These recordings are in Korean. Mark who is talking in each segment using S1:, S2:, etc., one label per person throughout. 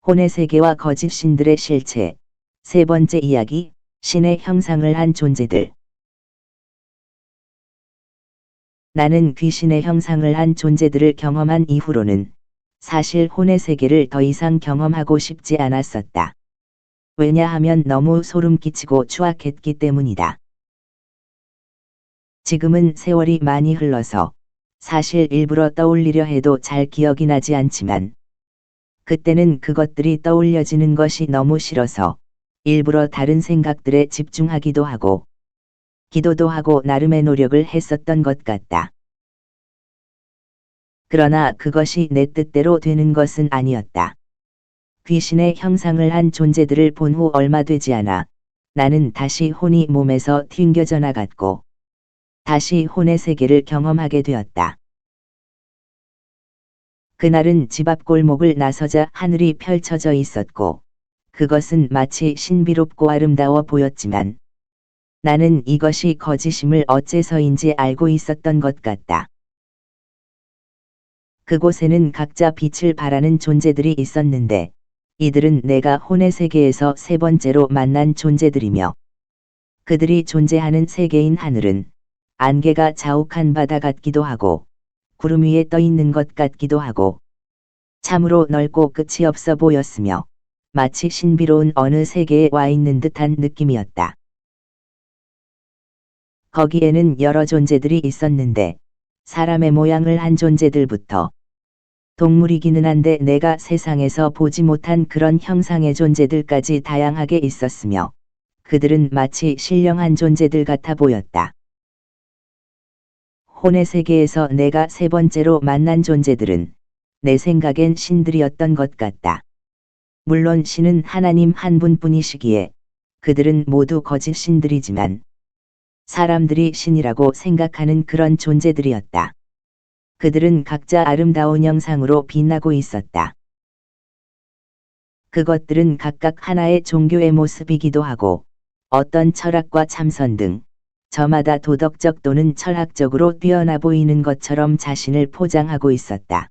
S1: 혼의 세계와 거짓 신들의 실체. 세 번째 이야기, 신의 형상을 한 존재들. 나는 귀신의 형상을 한 존재들을 경험한 이후로는 사실 혼의 세계를 더 이상 경험하고 싶지 않았었다. 왜냐하면 너무 소름 끼치고 추악했기 때문이다. 지금은 세월이 많이 흘러서 사실 일부러 떠올리려 해도 잘 기억이 나지 않지만 그때는 그것들이 떠올려지는 것이 너무 싫어서 일부러 다른 생각들에 집중하기도 하고 기도도 하고 나름의 노력을 했었던 것 같다. 그러나 그것이 내 뜻대로 되는 것은 아니었다. 귀신의 형상을 한 존재들을 본 후 얼마 되지 않아 나는 다시 혼이 몸에서 튕겨져 나갔고 다시 혼의 세계를 경험하게 되었다. 그날은 집 앞 골목을 나서자 하늘이 펼쳐져 있었고 그것은 마치 신비롭고 아름다워 보였지만 나는 이것이 거짓임을 어째서인지 알고 있었던 것 같다. 그곳에는 각자 빛을 발하는 존재들이 있었는데 이들은 내가 혼의 세계에서 세 번째로 만난 존재들이며 그들이 존재하는 세계인 하늘은 안개가 자욱한 바다 같기도 하고 구름 위에 떠 있는 것 같기도 하고 참으로 넓고 끝이 없어 보였으며 마치 신비로운 어느 세계에 와 있는 듯한 느낌이었다. 거기에는 여러 존재들이 있었는데 사람의 모양을 한 존재들부터 동물이기는 한데 내가 세상에서 보지 못한 그런 형상의 존재들까지 다양하게 있었으며 그들은 마치 신령한 존재들 같아 보였다. 혼의 세계에서 내가 세 번째로 만난 존재들은 내 생각엔 신들이었던 것 같다. 물론 신은 하나님 한 분뿐이시기에 그들은 모두 거짓 신들이지만 사람들이 신이라고 생각하는 그런 존재들이었다. 그들은 각자 아름다운 형상으로 빛나고 있었다. 그것들은 각각 하나의 종교의 모습이기도 하고 어떤 철학과 참선 등 저마다 도덕적 또는 철학적으로 뛰어나 보이는 것처럼 자신을 포장하고 있었다.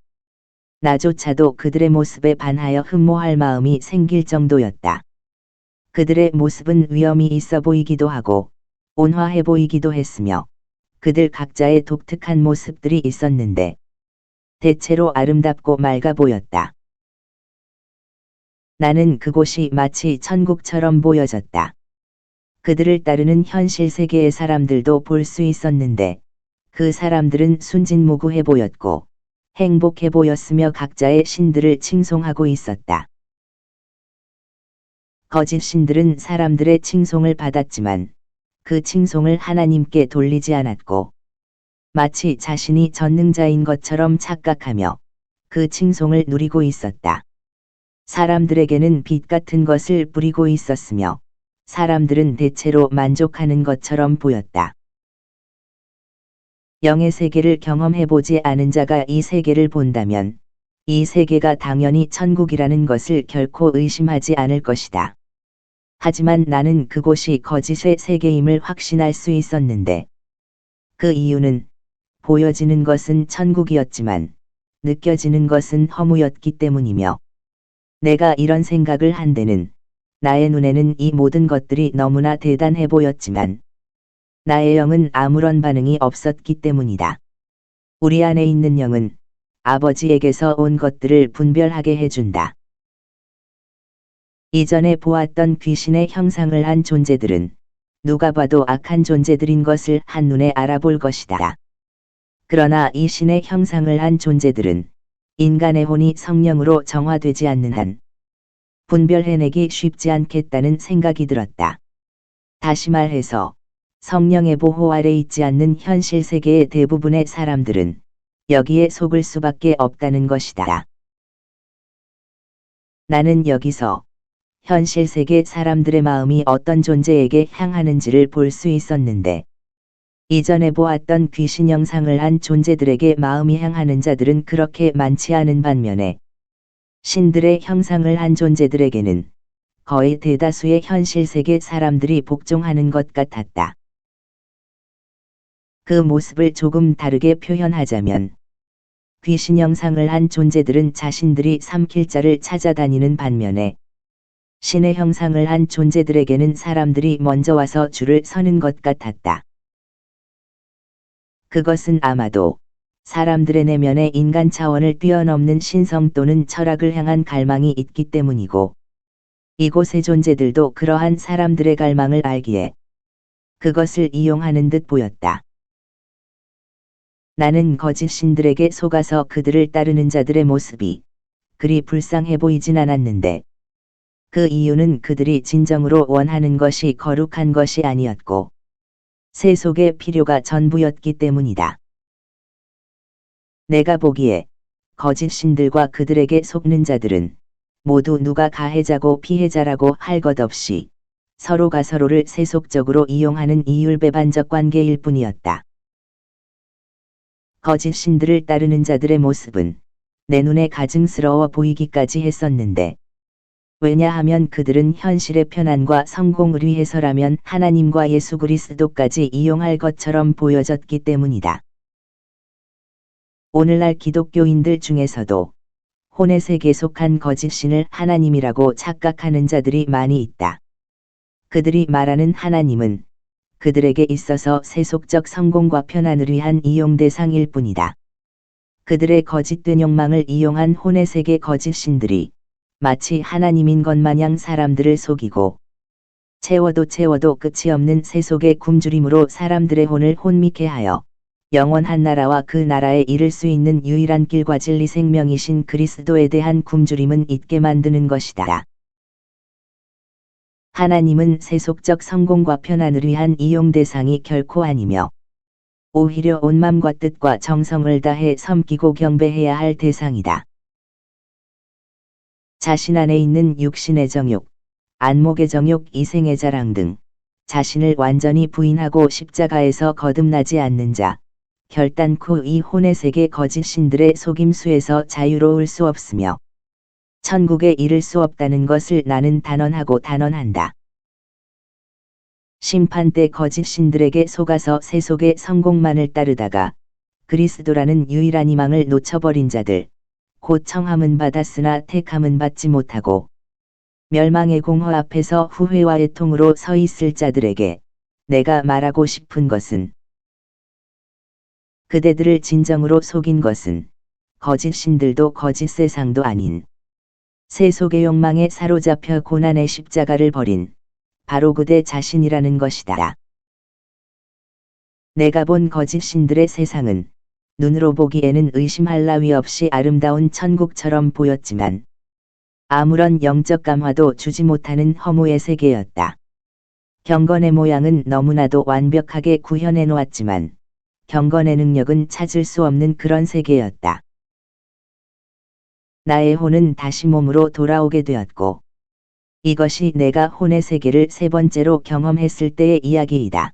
S1: 나조차도 그들의 모습에 반하여 흠모할 마음이 생길 정도였다. 그들의 모습은 위엄이 있어 보이기도 하고 온화해 보이기도 했으며 그들 각자의 독특한 모습들이 있었는데 대체로 아름답고 맑아 보였다. 나는 그곳이 마치 천국처럼 보여졌다. 그들을 따르는 현실 세계의 사람들도 볼 수 있었는데 그 사람들은 순진무구해 보였고 행복해 보였으며 각자의 신들을 칭송하고 있었다. 거짓 신들은 사람들의 칭송을 받았지만 그 칭송을 하나님께 돌리지 않았고 마치 자신이 전능자인 것처럼 착각하며 그 칭송을 누리고 있었다. 사람들에게는 빛 같은 것을 뿌리고 있었으며 사람들은 대체로 만족하는 것처럼 보였다. 영의 세계를 경험해보지 않은 자가 이 세계를 본다면 이 세계가 당연히 천국이라는 것을 결코 의심하지 않을 것이다. 하지만 나는 그곳이 거짓의 세계임을 확신할 수 있었는데 그 이유는 보여지는 것은 천국이었지만 느껴지는 것은 허무였기 때문이며 내가 이런 생각을 한 데는 나의 눈에는 이 모든 것들이 너무나 대단해 보였지만 나의 영은 아무런 반응이 없었기 때문이다. 우리 안에 있는 영은 아버지에게서 온 것들을 분별하게 해준다. 이전에 보았던 귀신의 형상을 한 존재들은 누가 봐도 악한 존재들인 것을 한눈에 알아볼 것이다. 그러나 이 신의 형상을 한 존재들은 인간의 혼이 성령으로 정화되지 않는 한 분별해내기 쉽지 않겠다는 생각이 들었다. 다시 말해서 성령의 보호 아래 있지 않는 현실 세계의 대부분의 사람들은 여기에 속을 수밖에 없다는 것이다. 나는 여기서 현실 세계 사람들의 마음이 어떤 존재에게 향하는지를 볼 수 있었는데 이전에 보았던 귀신 형상을 한 존재들에게 마음이 향하는 자들은 그렇게 많지 않은 반면에 신들의 형상을 한 존재들에게는 거의 대다수의 현실 세계 사람들이 복종하는 것 같았다. 그 모습을 조금 다르게 표현하자면 귀신 형상을 한 존재들은 자신들이 삼킬 자를 찾아다니는 반면에 신의 형상을 한 존재들에게는 사람들이 먼저 와서 줄을 서는 것 같았다. 그것은 아마도 사람들의 내면에 인간 차원을 뛰어넘는 신성 또는 철학을 향한 갈망이 있기 때문이고, 이곳의 존재들도 그러한 사람들의 갈망을 알기에 그것을 이용하는 듯 보였다. 나는 거짓 신들에게 속아서 그들을 따르는 자들의 모습이 그리 불쌍해 보이진 않았는데, 그 이유는 그들이 진정으로 원하는 것이 거룩한 것이 아니었고 세속의 필요가 전부였기 때문이다. 내가 보기에 거짓 신들과 그들에게 속는 자들은 모두 누가 가해자고 피해자라고 할 것 없이 서로가 서로를 세속적으로 이용하는 이율배반적 관계일 뿐이었다. 거짓 신들을 따르는 자들의 모습은 내 눈에 가증스러워 보이기까지 했었는데, 왜냐하면 그들은 현실의 편안과 성공을 위해서라면 하나님과 예수 그리스도까지 이용할 것처럼 보여졌기 때문이다. 오늘날 기독교인들 중에서도 호넷에게 속한 거짓 신을 하나님이라고 착각하는 자들이 많이 있다. 그들이 말하는 하나님은 그들에게 있어서 세속적 성공과 편안을 위한 이용 대상일 뿐이다. 그들의 거짓된 욕망을 이용한 호넷에게 거짓 신들이 마치 하나님인 것 마냥 사람들을 속이고 채워도 끝이 없는 세속의 굶주림으로 사람들의 혼을 혼미케 하여 영원한 나라와 그 나라에 이를 수 있는 유일한 길과 진리 생명이신 그리스도에 대한 굶주림은 잊게 만드는 것이다. 하나님은 세속적 성공과 편안을 위한 이용 대상이 결코 아니며 오히려 온 맘과 뜻과 정성을 다해 섬기고 경배해야 할 대상이다. 자신 안에 있는 육신의 정욕, 안목의 정욕, 이생의 자랑 등 자신을 완전히 부인하고 십자가에서 거듭나지 않는 자, 결단코 이 호넷에게 거짓 신들의 속임수에서 자유로울 수 없으며 천국에 이를 수 없다는 것을 나는 단언한다. 심판 때 거짓 신들에게 속아서 세속의 성공만을 따르다가 그리스도라는 유일한 희망을 놓쳐버린 자들, 곧 청함은 받았으나 택함은 받지 못하고 멸망의 공허 앞에서 후회와 애통으로 서 있을 자들에게 내가 말하고 싶은 것은, 그대들을 진정으로 속인 것은 거짓 신들도 거짓 세상도 아닌 세속의 욕망에 사로잡혀 고난의 십자가를 버린 바로 그대 자신이라는 것이다. 내가 본 거짓 신들의 세상은 눈으로 보기에는 의심할 나위 없이 아름다운 천국처럼 보였지만 아무런 영적 감화도 주지 못하는 허무의 세계였다. 경건의 모양은 너무나도 완벽하게 구현해 놓았지만 경건의 능력은 찾을 수 없는 그런 세계였다. 나의 혼은 다시 몸으로 돌아오게 되었고, 이것이 내가 혼의 세계를 세 번째로 경험했을 때의 이야기이다.